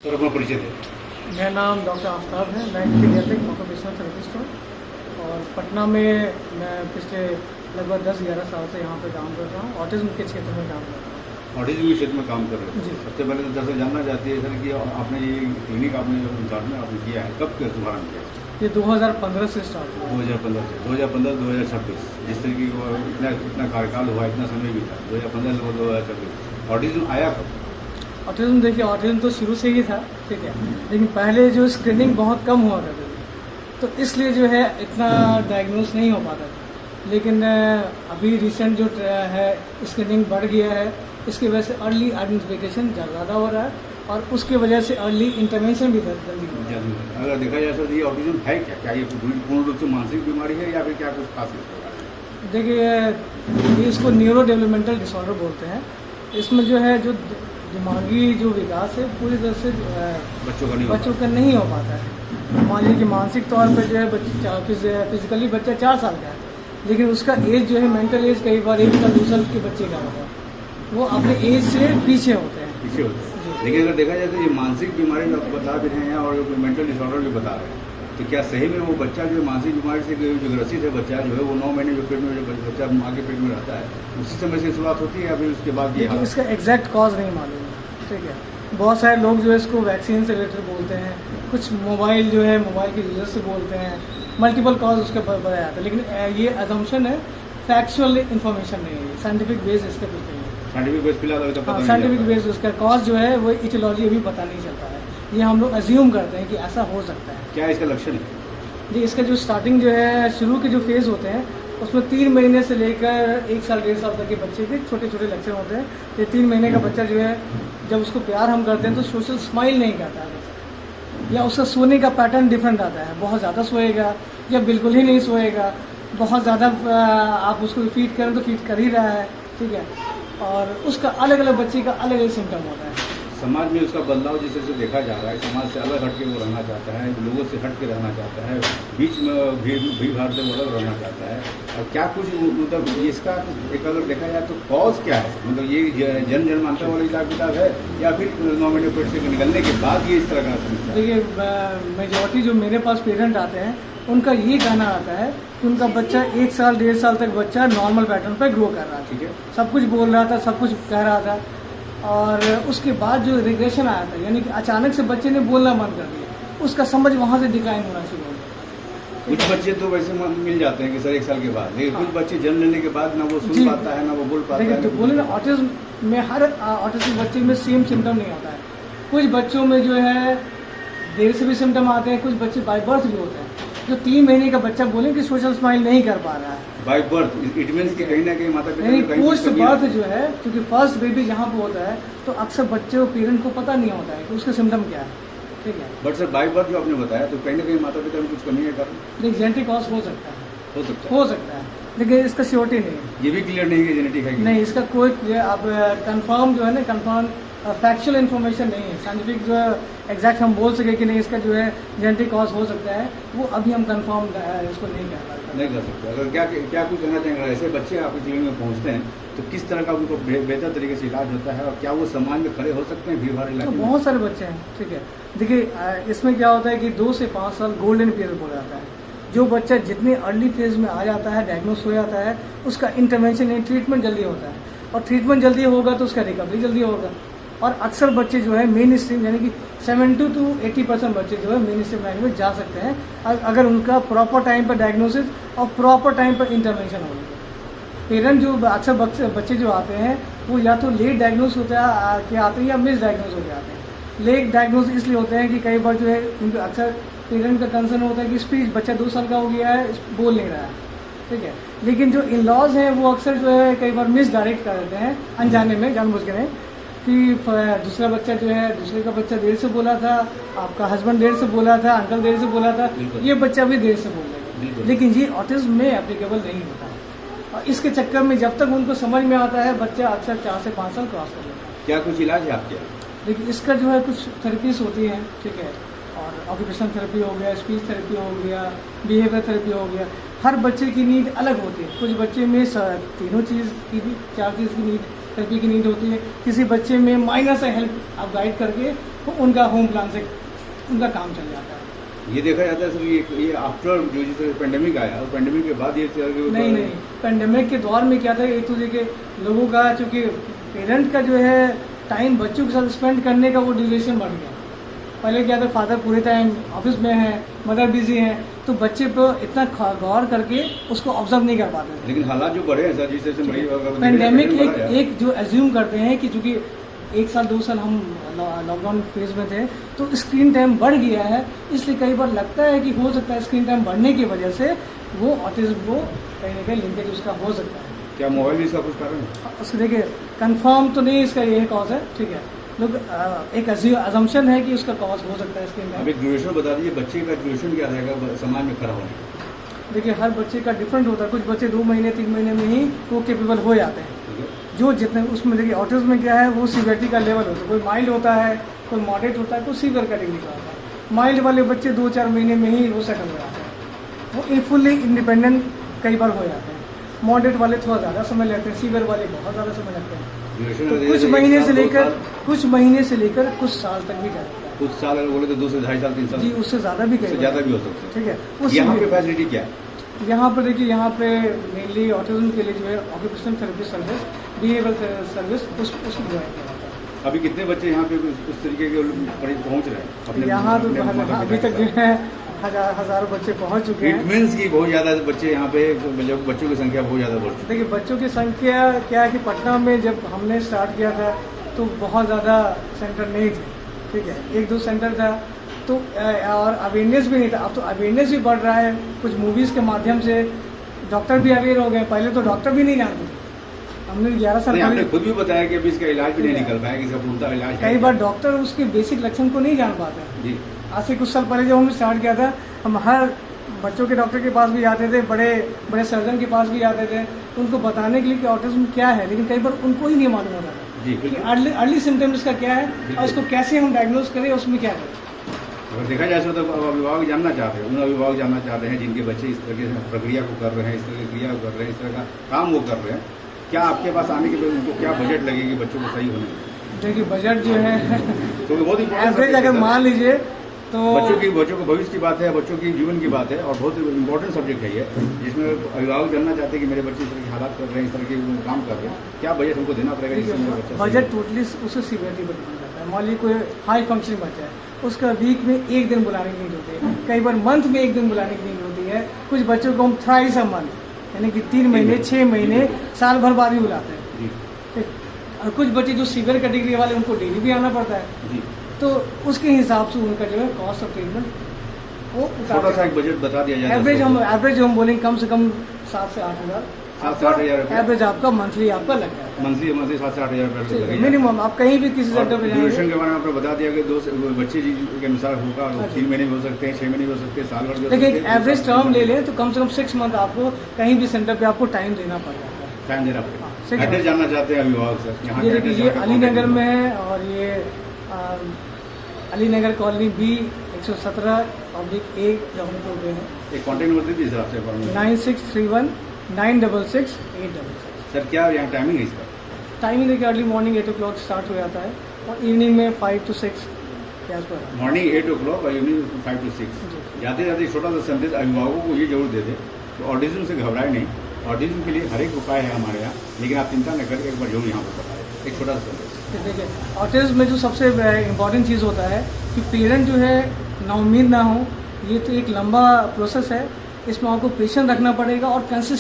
Sir अपना परिचय दें। मेरा नाम डॉक्टर आफ्ताब है। मैं पीडियाट्रिक ऑक्यूपेशनल थेरेपिस्ट हूँ और पटना में मैं पिछले लगभग 10-11 साल से यहाँ पे काम कर रहा हूँ। ऑटिज्म के क्षेत्र में काम कर रहा हूँ। ऑटिज्म के क्षेत्र में काम कर रहे हैं जी। सबसे पहले तो दरअसल जानना चाहती है सर कि आपने ये क्लिनिक आपने जो उद्घाटन में आपने किया है कब के शुभारंभ किया? ये 2015 से स्टार्ट हुआ। 2015 से 2015-2026 जिस तरीके को इतना कार्यकाल हुआ, इतना समय भी था 2015 से 2026। ऑटिज्म आया कब? ऑटिज्म देखिए, ऑटिज्म तो शुरू से ही था, ठीक है, लेकिन पहले जो स्क्रीनिंग बहुत कम हुआ करती थी तो इसलिए जो है इतना डायग्नोस नहीं हो पाता था। लेकिन अभी रिसेंट जो है स्क्रीनिंग बढ़ गया है, इसकी वजह से अर्ली आइडेंटिफिकेशन ज़्यादा हो रहा है और उसकी वजह से अर्ली इंटरवेंशन भी जल्दी हो रहा है। अगर देखा जाए तो ये ऑटिज्म है क्या ये पूर्ण रूप से मानसिक बीमारी है या फिर क्या कुछ खास है? देखिए, ये इसको न्यूरो डेवलपमेंटल डिसऑर्डर बोलते हैं। इसमें जो है जो दिमागी जो विकास है पूरी तरह से बच्चों का नहीं हो पाता है। मान लीजिए कि मानसिक तौर पर जो है बच्चे फिजिकली बच्चा 4 साल का है, लेकिन उसका एज जो है मेंटल एज कई बार 1 साल 2 साल के बच्चे का होगा, वो अपने एज से पीछे होते हैं। लेकिन अगर देखा जाए तो ये मानसिक बीमारी जो आप बता भी रहे हैं और जो मेंटल डिसऑर्डर जो बता रहे हैं, तो क्या सही में वो बच्चा जो मानसिक बीमारी से जो ग्रसित है बच्चा जो है वो 9 महीने जो पेट में जो बच्चा माँ के पेट में रहता है उसी समय से शुरुआत होती है या फिर उसके बाद ये? इसका एग्जैक्ट कॉज नहीं मालूम है, ठीक है। बहुत सारे लोग जो है इसको वैक्सीन से रिलेटेड बोलते हैं, कुछ मोबाइल जो है मोबाइल के यूजर से बोलते हैं, मल्टीपल कॉज उसके बताया जाता है, लेकिन ये अजम्पशन है, फैक्चुअल इन्फॉर्मेशन नहीं है, साइंटिफिक बेस इसका कुछ नहीं है। साइंटिफिक बेस फिलहाल साइंटिफिक बेस उसका कॉज जो है वो इटियोलॉजी अभी पता नहीं चलता है, ये हम लोग अज्यूम करते हैं कि ऐसा हो सकता है। क्या इसका लक्षण है? जी, इसका जो स्टार्टिंग जो है शुरू के जो फेज़ होते हैं उसमें 3 महीने से लेकर 1 साल 1.5 साल तक के बच्चे के छोटे छोटे लक्षण होते हैं। ये 3 महीने का बच्चा जो है जब उसको प्यार हम करते हैं तो सोशल स्माइल नहीं करता है, या उसका सोने का पैटर्न डिफरेंट आता है, बहुत ज़्यादा सोएगा या बिल्कुल ही नहीं सोएगा, बहुत ज़्यादा आप उसको फीड करें तो फीड कर ही रहा है, ठीक है, और उसका अलग अलग बच्चे का अलग अलग सिम्टम होता है। समाज में उसका बदलाव जिस तरह से देखा जा रहा है, समाज से अलग हट के वो रहना चाहता है, लोगों से हट के रहना चाहता है, बीच में भीड़ भाड़ से वो अलग रहना चाहता है, और क्या कुछ मतलब इसका एक अगर देखा जाए तो कॉज क्या है? मतलब ये जनमानता वाला हिसाब किताब है या फिर 9 महीने पेट से निकलने के बाद ये इस तरह का समस्या? देखिए, मेजॉरिटी जो मेरे पास पेरेंट आते हैं उनका ये कहना आता है कि उनका बच्चा 1 साल 1.5 साल तक बच्चा नॉर्मल पैटर्न पर ग्रो कर रहा था, ठीक है, सब कुछ बोल रहा था, सब कुछ कह रहा था, और उसके बाद जो रिग्रेशन आया था, यानी कि अचानक से बच्चे ने बोलना बंद कर दिया, उसका समझ वहाँ से डिक्लाइन होना शुरू हो गया। कुछ बच्चे तो वैसे मिल जाते हैं कि सर 1 साल के बाद, लेकिन कुछ बच्चे जन्म लेने के बाद ना वो सुन पाता है ना वो बोल पाता है। तो बोले ना, ऑटिज्म में हर ऑटिस्टिक बच्चे में सेम सिम्टम नहीं होता है। कुछ बच्चों में जो है देर से भी सिम्टम आते हैं, कुछ बच्चे बाय बर्थ भी होते हैं। जो 3 महीने का बच्चा बोले कि सोशल स्माइल नहीं कर पा रहा है बाय बर्थ, इट मींस कि कहीं ना कहीं माता पिता पोस्ट बर्थ जो है, क्योंकि फर्स्ट बेबी जहाँ पे होता है तो अक्सर बच्चे और पेरेंट को पता नहीं होता है कि उसका सिम्टम क्या है, ठीक है। बट सर बाय बर्थ जो आपने बताया तो कहीं ना कहीं माता पिता में कुछ कमी है कारण? देखिए, जेनेटिक कॉज हो सकता है, लेकिन इसका श्योरिटी नहीं है। ये भी क्लियर नहीं है जेनेटिक है कि नहीं, इसका कोई आप कंफर्म जो है ना, कंफर्म फैक्चुअल इन्फॉर्मेशन नहीं है, साइंटिफिक जो एग्जैक्ट हम बोल सके कि नहीं इसका जो है जेनेटिक कॉज हो सकता है, वो अभी हम कंफर्म इसको नहीं कर सकते। अगर क्या कुछ कहना चाहेंगे, ऐसे बच्चे आपके क्लिनिक में पहुंचते हैं तो किस तरह का उनको बेहतर तरीके से इलाज होता है और क्या वो समाज में खड़े हो सकते हैं भीड़ भाड़ इलाके में? बहुत सारे बच्चे हैं, ठीक है। देखिए, इसमें क्या होता है कि 2 से 5 साल गोल्डन पीरियड बोला जाता है। जो बच्चा जितने अर्ली फेज में आ जाता है, डायग्नोस हो जाता है, उसका इंटरवेंशन यानी ट्रीटमेंट जल्दी होता है, और ट्रीटमेंट जल्दी होगा तो उसका रिकवरी जल्दी होगा। और अक्सर बच्चे जो है मेन स्ट्रीम यानी कि 70 to 80% बच्चे जो है मेन स्ट्रीम लाइन में जा सकते हैं अगर उनका प्रॉपर टाइम पर डायग्नोसिस और प्रॉपर टाइम पर इंटरवेंशन हो। पेरेंट जो अक्सर बच्चे जो आते हैं वो या तो लेट डायग्नोस होते हैं आते हैं या मिस डायग्नोस हो जाते हैं। लेट डायग्नोस इसलिए होते हैं कि कई बार जो है उनके अक्सर पेरेंट का कंसर्न होता है कि स्पीच बच्चा 2 साल का हो गया है, बोल नहीं रहा है, ठीक है, लेकिन जो इन लॉज हैं वो अक्सर जो है कई बार मिस डायरेक्ट कर देते हैं अनजाने में, जानबूझ के नहीं, कि दूसरा बच्चा जो है दूसरे का बच्चा देर से बोला था, आपका हस्बैंड देर से बोला था, अंकल देर से बोला था, ये बच्चा भी देर से बोल देगा, लेकिन ये ऑटिज्म में एप्लीकेबल नहीं होता है। और इसके चक्कर में जब तक उनको समझ में आता है बच्चा अक्सर 4 से 5 साल क्रॉस कर लेता है। क्या कुछ इलाज है आपके? देखिए, इसका जो है कुछ थेरेपीज होती हैं, ठीक है, और ऑक्यूपेशनल थेरेपी हो गया, स्पीच थेरेपी हो गया, बिहेवियर थेरेपी हो गया। हर बच्चे की नीड अलग होती है। कुछ बच्चे में तीनों चीज़ की भी 4 चीज़ की नीड थेरेपी की नीड होती है। किसी बच्चे में माइनर से हेल्प आप गाइड करके उनका होम प्लान से उनका काम चल जाता है। ये देखा जाता है सर, ये आफ्टर जो जैसे पेंडेमिक आया और पेंडेमिक के बाद ये नहीं, पेंडेमिक के दौर में क्या था, एक तो देखिए लोगों का चूँकि पेरेंट का जो है टाइम बच्चों के साथ स्पेंड करने का वो ड्यूरेशन बढ़ गया। पहले क्या था, फादर पूरे टाइम ऑफिस में है, मदर बिजी है, तो बच्चे पर इतना गौर करके उसको ऑब्जर्व नहीं कर पाते थे। लेकिन हालात जो बढ़े हैं सर, जिस तरह से पेंडेमिक एक जो एज्यूम करते हैं कि चूँकि 1 साल 2 साल हम लॉकडाउन फेज में थे तो स्क्रीन टाइम बढ़ गया है, इसलिए कई बार लगता है कि हो सकता है स्क्रीन टाइम बढ़ने की वजह से वो ऑटिज्म को कहीं ना कहीं लिंकेज उसका हो सकता है। क्या मोबाइल भी इसका कुछ कारण है? उसको देखिए कंफर्म तो नहीं इसका यही कॉज है, ठीक है, लोग एक अजम्पशन है कि उसका कॉज हो सकता है स्क्रीन टाइम। अब एक ड्यूरेशन बता दीजिए, बच्चे का ड्यूरेशन क्या रहेगा समाज में खड़ा होने? देखिए हर बच्चे का डिफरेंट होता है, कुछ बच्चे 2 महीने 3 महीने में ही वो केपेबल हो जाते हैं। जो जितने उसमें देखिए ऑटिज्म में क्या है, वो सीवियरिटी का लेवल होता है, कोई माइल्ड होता है, कोई मॉडरेट होता है, कोई सीवियर कैटेगरी का होता है। माइल्ड वाले बच्चे 2-4 महीने में ही वो सेटल हो जाते हैं, वो फुल्ली इंडिपेंडेंट कई बार हो जाते हैं। मॉडरेट वाले थोड़ा ज़्यादा समय लगते हैं, सीवियर वाले बहुत ज़्यादा समय लगते हैं। तो कुछ महीने से लेकर कुछ साल तक भी जाता है। कुछ साल अगर बोले तो 2 से 2.5 साल 3 साल जी, उससे ज़्यादा भी ज़्यादा भी हो सकता है। ठीक है, यहाँ पे फैसिलिटी क्या है? यहाँ पर देखिए, यहाँ पे मेनली ऑटिज्म के लिए जो है occupational therapy service, behavioural service उसको प्रोवाइड किया जाता है। अभी कितने बच्चे यहाँ पे उस तरीके के पहुँच रहे हैं? यहाँ तो अभी तक जो है हजारों बच्चे पहुँच चुके हैं। इट मीन्स कि बहुत ज़्यादा बच्चे यहाँ पे, बच्चों की संख्या बहुत ज़्यादा बढ़ चुकी है। देखिए बच्चों की संख्या क्या है कि पटना में जब हमने स्टार्ट किया था तो बहुत ज़्यादा सेंटर नहीं थे, ठीक है, 1-2 सेंटर था, तो और अवेयरनेस भी नहीं था। अब तो अवेयरनेस भी बढ़ रहा है, कुछ मूवीज़ के माध्यम से डॉक्टर भी अवेयर हो गए, पहले तो डॉक्टर भी नहीं जानते थे। हमने 11 साल आपने खुद भी बताया कि अभी इसका इलाज भी नहीं निकल पाया, इसका पूर्णतः इलाज कई बार डॉक्टर उसके बेसिक लक्षण को नहीं जान पाते जी। आज से कुछ साल पहले जब हमने स्टार्ट किया था, हम हर बच्चों के डॉक्टर के पास भी जाते थे, बड़े बड़े सर्जन के पास भी जाते थे, उनको बताने के लिए कि ऑटिज्म क्या है, लेकिन कई बार उनको ही नहीं मालूम होता था कि अर्ली सिम्टम्स इसका क्या है और इसको कैसे हम डायग्नोज करें, उसमें क्या करें। अगर देखा जाए तो अभिभावक जानना चाहते हैं, उन अभिभावक जानना चाहते हैं जिनके बच्चे इस तरह की प्रक्रिया को कर रहे हैं, इस तरह की क्रिया को कर रहे हैं, इस तरह का काम वो कर रहे हैं, क्या आपके पास आने के बाद उनको क्या बजट लगेगी बच्चों को सही होने में? देखिए बजट जो है तो बहुत एवरेज अगर मान लीजिए तो बच्चों को भविष्य की बात है, बच्चों की जीवन की बात है और बहुत इंपॉर्टेंट सब्जेक्ट है ये, जिसमें अभिभावक जानना चाहते हैं कि मेरे बच्चे इस तरह के हालात कर रहे हैं, इस तरह के काम कर रहे हैं, क्या बजट हमको देना पड़ेगा? बजट टोटली उससे सीवियरिटी पर डिपेंड करता है। मान लीजिए कोई हाई फंक्शनिंग बच्चा है, उसका वीक में 1 दिन बुलाने की नीड होती है, कई बार मंथ में 1 दिन बुलाने की नीड होती है। कुछ बच्चों को हम थ्राइस अ मंथ, यानी कि 3 महीने 6 महीने साल भर बाद भी बुलाते हैं। और कुछ बच्चे जो सीवियर कैटेगरी वाले, उनको डेली भी आना पड़ता है, तो उसके हिसाब से उनका जो है कॉस्ट ऑफ ट्रीटमेंट वो छोटा सा एक बजट बता दिया जाए। एवरेज हम बोलेंगे कम से कम 7 से 8 हज़ार, 7 से 8 हज़ार एवरेज आपका मंथली आपका लग जाएगा। मंथली 7 से 8 हज़ार मिनिमम। आप कहीं भी किसी सेंटर पे ड्यूरेशन के बारे में आपने बता दिया कि 2 बच्चे के अनुसार होगा, 3 महीने भी हो सकते हैं, 6 महीने भी हो सकते हैं, साल भर भी हो सकते हैं। देखिए एवरेज टर्म ले लें तो कम से कम 6 मंथ आपको कहीं भी सेंटर पे आपको टाइम देना पड़ेगा। टाइम देना पड़ेगा। एड्रेस जानना चाहते हैं अभिभावक सर? यहाँ ये अली नगर में है और ये Ali Nagar colony B 117/A ground floor पे है। एक कॉन्टेक्ट नंबर दीजिए सर आपसे। 9631 966 866। सर क्या यहाँ टाइमिंग है इसका? टाइमिंग देखिए अर्ली मॉर्निंग 8 o'clock स्टार्ट हो जाता है और इवनिंग में 5 to 6 गैस पर। मॉर्निंग 8 o'clock और इवनिंग 5 to 6। जाते जाते छोटा सा संदेश अभिभावकों को ये जरूर दे दें तो ऑटिज्म से घबराए नहीं। ऑटिज्म के लिए हर एक उपाय है हमारे यहाँ, लेकिन आप चिंता न करके एक बार जरूर यहाँ पर बताएं। एक छोटा सा संदेश। देखिए ऑटिज्म में जो सबसे इम्पॉर्टेंट चीज़ होता है कि पेरेंट जो है नाउम्मीद ना हो। ये तो एक लंबा प्रोसेस है, इसमें आपको पेशेंस रखना पड़ेगा और कंसिस्टेंट